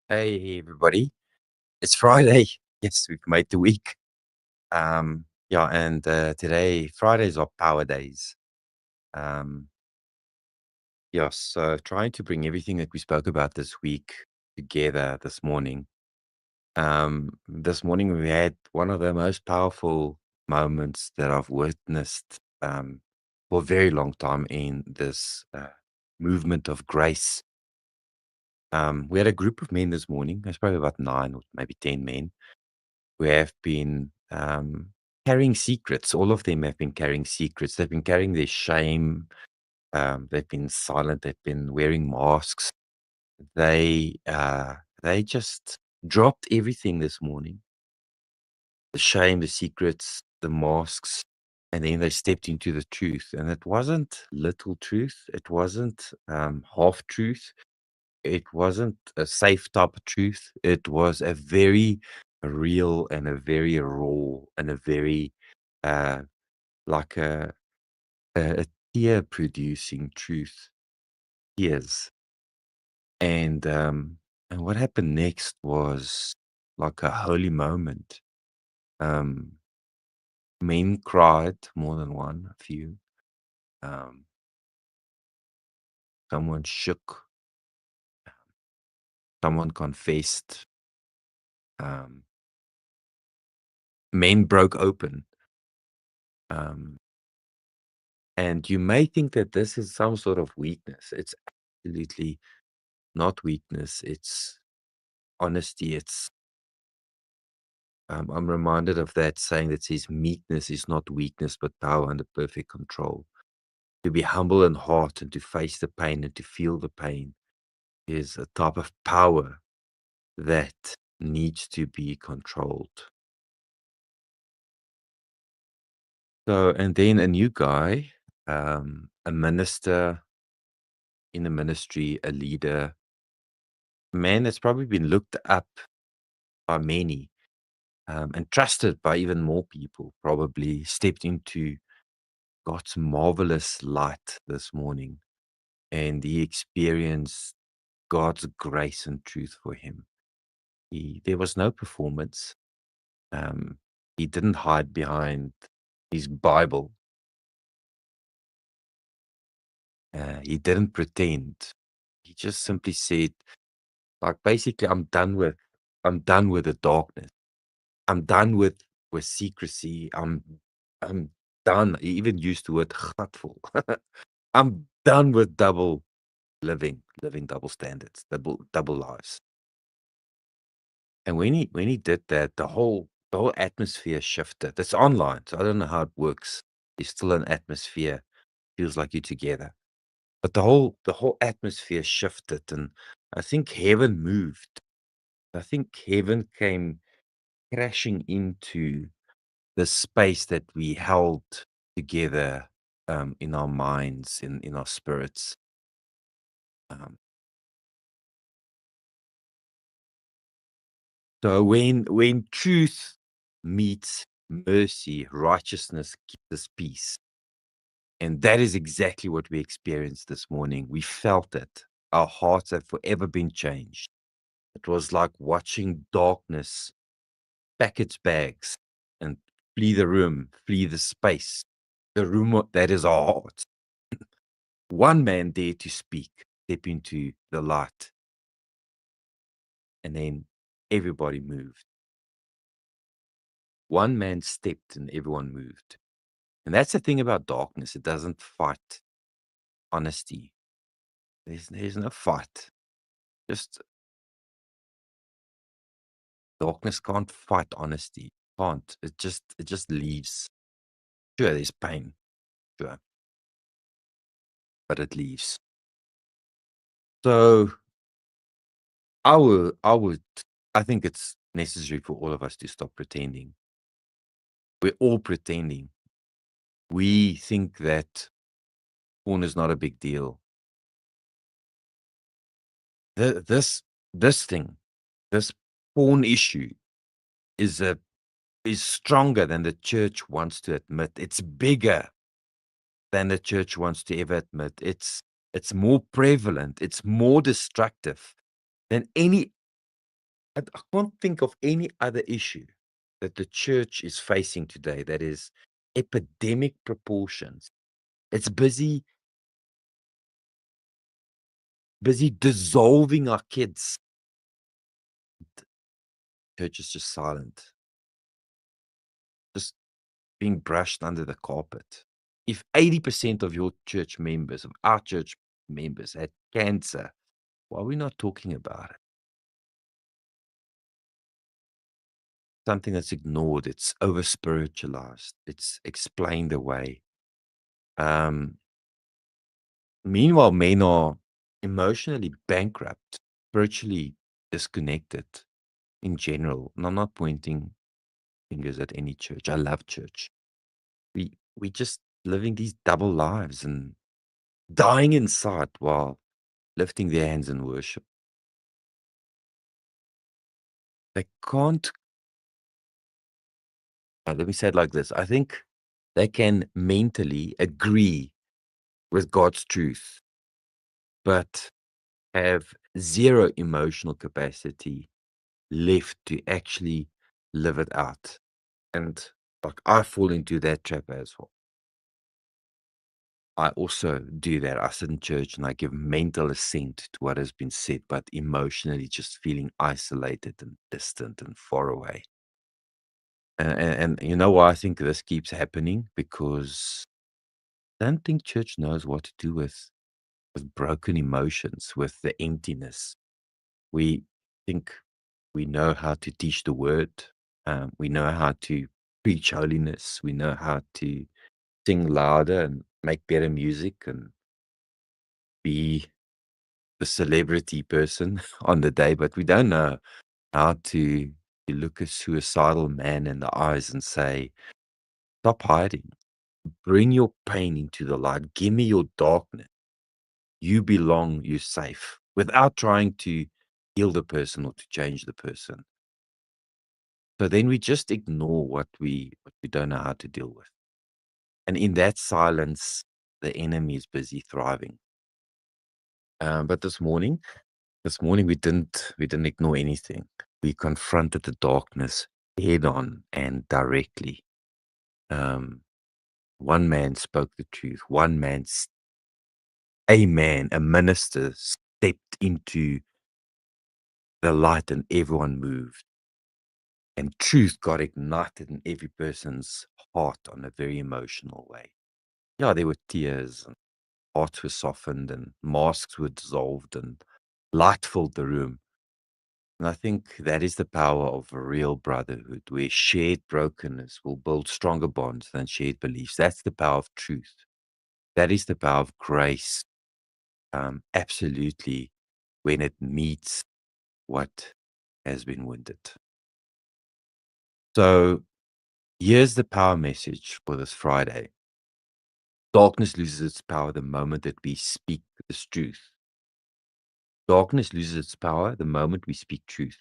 Hey everybody, it's Friday. Yes, we've made the week. Yeah, and today Fridays are power days. Um, yeah, so trying to bring everything that we spoke about this week together this morning. This morning we had one of the most powerful moments that I've witnessed for a very long time in this movement of grace. We had a group of men this morning. There's probably about 9 or maybe 10 men who have been carrying secrets. All of them have been carrying secrets. They've been carrying their shame. They've been silent. They've been wearing masks. They just dropped everything this morning: the shame, the secrets, the masks, and then they stepped into the truth. And it wasn't little truth. It wasn't half truth. It wasn't a safe type of truth. It was a very real and a very raw and a very uh, like a tear producing truth. Tears. And what happened next was like a holy moment. Um, Men cried, more than one, a few. Um, Someone shook. Someone confessed. Um, Men broke open. Um, And you may think that this is some sort of weakness. It's absolutely not weakness. It's honesty. I'm reminded of that saying that says meekness is not weakness, but power under perfect control. To be humble in heart and to face the pain and to feel the pain is a type of power that needs to be controlled. So, and then a new guy, a minister in a ministry, a leader, a man that's probably been looked up by many, and trusted by even more people, probably stepped into God's marvelous light this morning, and he experienced God's grace and truth for him. There was no performance. Um, he didn't hide behind his Bible. He didn't pretend. He just simply said, like, basically, I'm done with the darkness. I'm done with secrecy. I'm done. He even used the word "gatful." I'm done with double living double standards, double lives. And when he did that, the whole atmosphere shifted. It's online, so I don't know how it works. There's still an atmosphere. Feels like you're together. But the whole atmosphere shifted, and I think heaven moved. I think heaven came crashing into the space that we held together, in our minds, in our spirits. Um, so when truth meets mercy, righteousness gives us peace. And that is exactly what we experienced this morning. We felt it. Our hearts have forever been changed. It was like watching darkness pack its bags and flee the room, flee the space, the room that is our hearts. One man dared to speak, step into the light, and then everybody moved. One man stepped and everyone moved. And that's the thing about darkness. It doesn't fight honesty. There's no fight. Just darkness can't fight honesty. Can't. It just leaves. Sure, there's pain. Sure. But it leaves. So I think it's necessary for all of us to stop pretending. We're all pretending. We think that porn is not a big deal. Th- this this thing, this porn issue is a is stronger than the church wants to admit. It's bigger than the church wants to ever admit. It's more prevalent. It's more destructive than any. I can't think of any other issue that the church is facing today that is epidemic proportions. It's busy dissolving our kids. Church is just silent, just being brushed under the carpet. If 80% of your church members, of our church members, had cancer, why are we not talking about it? Something that's ignored, it's over spiritualized, it's explained away. Um, Meanwhile, men are emotionally bankrupt, spiritually disconnected in general. And I'm not pointing fingers at any church. I love church. We just living these double lives and dying inside while lifting their hands in worship. They can't. Let me say it like this. I think they can mentally agree with God's truth, but have zero emotional capacity left to actually live it out. And like I fall into that trap as well. I also do that. I sit in church and I give mental assent to what has been said, but emotionally just feeling isolated and distant and far away. And you know why I think this keeps happening? Because I don't think church knows what to do with broken emotions, with the emptiness. We think we know how to teach the word. We know how to preach holiness. We know how to sing louder and make better music and be the celebrity person on the day, but we don't know how to look a suicidal man in the eyes and say, "Stop hiding. Bring your pain into the light. Give me your darkness. You belong. You're safe," without trying to heal the person or to change the person. So then we just ignore what we don't know how to deal with. And in that silence, the enemy is busy thriving. But this morning we didn't ignore anything. We confronted the darkness head on and directly. Um, One man spoke the truth. A minister stepped into the light and everyone moved. And truth got ignited in every person's heart on a very emotional way. Yeah, there were tears and hearts were softened and masks were dissolved and light filled the room. And I think that is the power of a real brotherhood, where shared brokenness will build stronger bonds than shared beliefs. That's the power of truth. That is the power of grace. Absolutely, when it meets what has been wounded. So here's the power message for this Friday. Darkness loses its power the moment that we speak this truth. Darkness loses its power the moment we speak truth.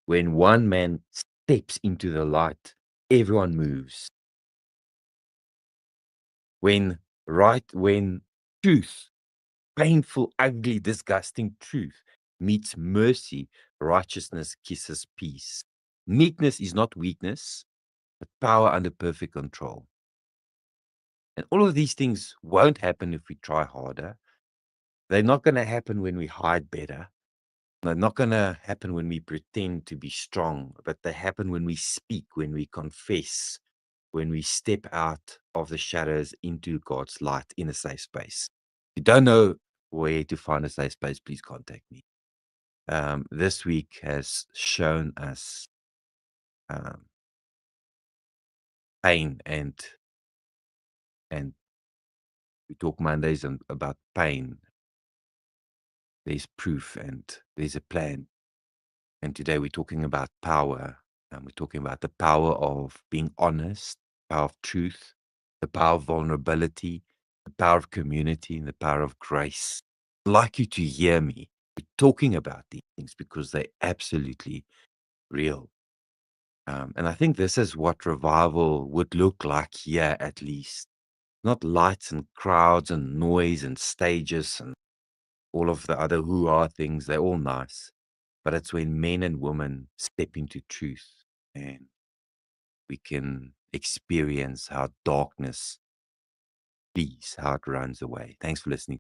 When one man steps into the light, everyone moves. When truth, painful, ugly, disgusting truth meets mercy, righteousness kisses peace. Meekness is not weakness, but power under perfect control. And all of these things won't happen if we try harder. They're not going to happen when we hide better. They're not going to happen when we pretend to be strong, but they happen when we speak, when we confess, when we step out of the shadows into God's light in a safe space. If you don't know where to find a safe space, please contact me. This week has shown us um, pain, and we talk Mondays about pain. There's proof and there's a plan. And today we're talking about power, and we're talking about the power of being honest, power of truth, the power of vulnerability, the power of community, and the power of grace. I'd like you to hear me. We're talking about these things because they're absolutely real. And I think this is what revival would look like here, at least. Not lights and crowds and noise and stages and all of the other hoo-ha things. They're all nice. but it's when men and women step into truth and we can experience how darkness flees, how it runs away. Thanks for listening.